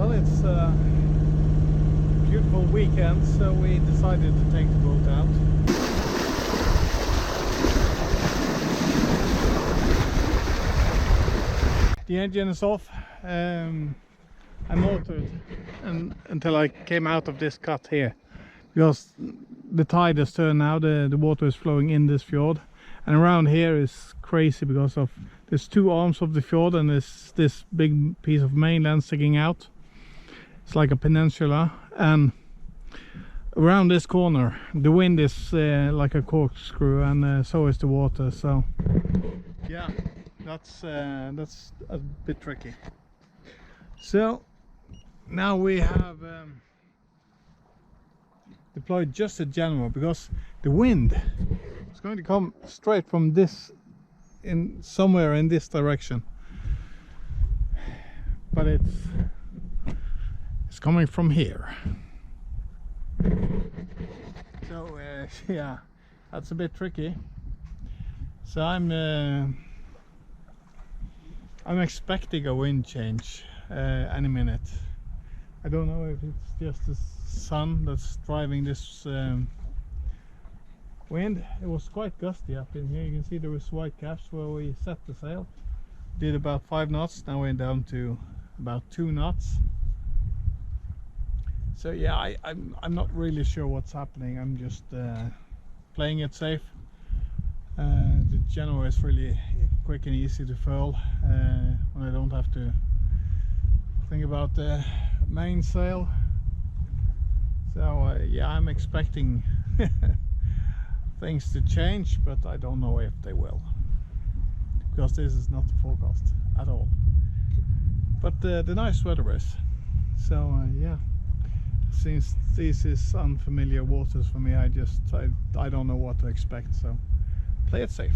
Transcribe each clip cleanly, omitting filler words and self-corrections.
Well, it's a beautiful weekend, so we decided to take the boat out. The engine is off. I motored until I came out of this cut here, because the tide has turned now. The water is flowing in this fjord, and around here is crazy because of there's two arms of the fjord and there's this big piece of mainland sticking out. It's like a peninsula, and around this corner the wind is like a corkscrew, and so is the water. So yeah, that's a bit tricky. So now we have deployed just a general, because the wind is going to come straight from this, in somewhere in this direction, but it's coming from here. So yeah, that's a bit tricky. So I'm expecting a wind change any minute. I don't know if it's just the sun that's driving this wind. It was quite gusty up in here. You can see there was white caps where we set the sail. Did about 5 knots. Now we're down to about 2 knots. So yeah, I'm not really sure what's happening. I'm just playing it safe. The Genoa is really quick and easy to furl when I don't have to think about the mainsail. So yeah, I'm expecting things to change, but I don't know if they will, because this is not the forecast at all. But the nice weather is. So yeah, since this is unfamiliar waters for me, I don't know what to expect, so play it safe.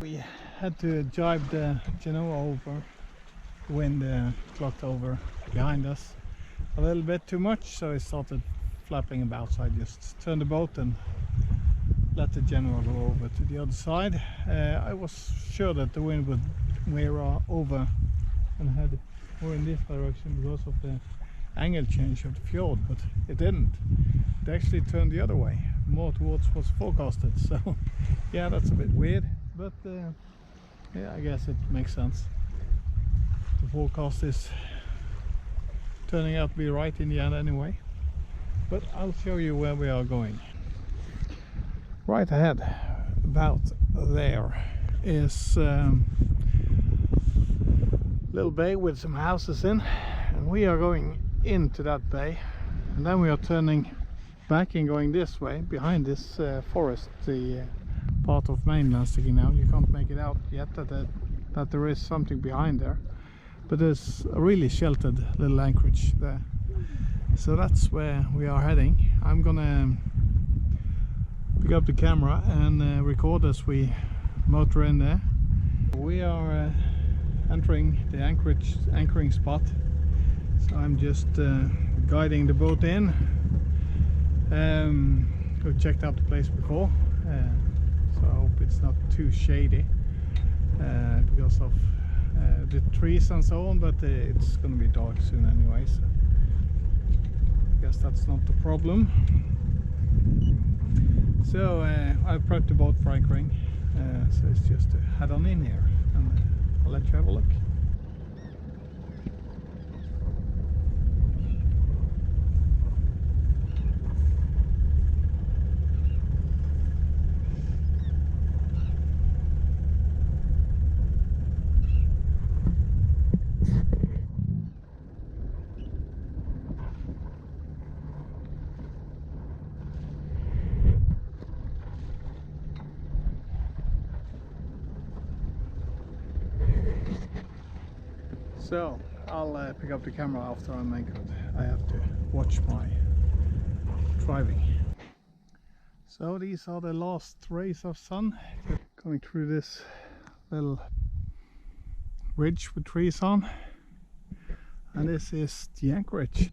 We had to jibe the Genoa over. The wind clocked over behind us a little bit too much, so it started flapping about. So I just turned the boat and let the Genoa go over to the other side. I was sure that the wind would veer over and head more in this direction because of the angle change of the fjord, but it didn't. It actually turned the other way, more towards what's forecasted. So yeah, that's a bit weird, but yeah, I guess it makes sense. The forecast is turning out to be right in the end anyway. But I'll show you where we are going. Right ahead, about there, is little bay with some houses in, and we are going into that bay, and then we are turning back and going this way behind this forest, the part of mainland sticking out. You can't make it out yet that there is something behind there, but there's a really sheltered little anchorage there, so that's where we are heading. I'm gonna pick up the camera and record as we motor in there. We are entering the anchoring spot, so I'm just guiding the boat in. We checked out the place before, so I hope it's not too shady because of the trees and so on, but it's going to be dark soon anyway, so I guess that's not the problem. So I've prepped the boat for anchoring, so it's just to head on in here, and I'll let you have a look. So I'll pick up the camera after I'm anchored. I have to watch my driving. So these are the last rays of sun going through this little ridge with trees on, and this is the anchorage.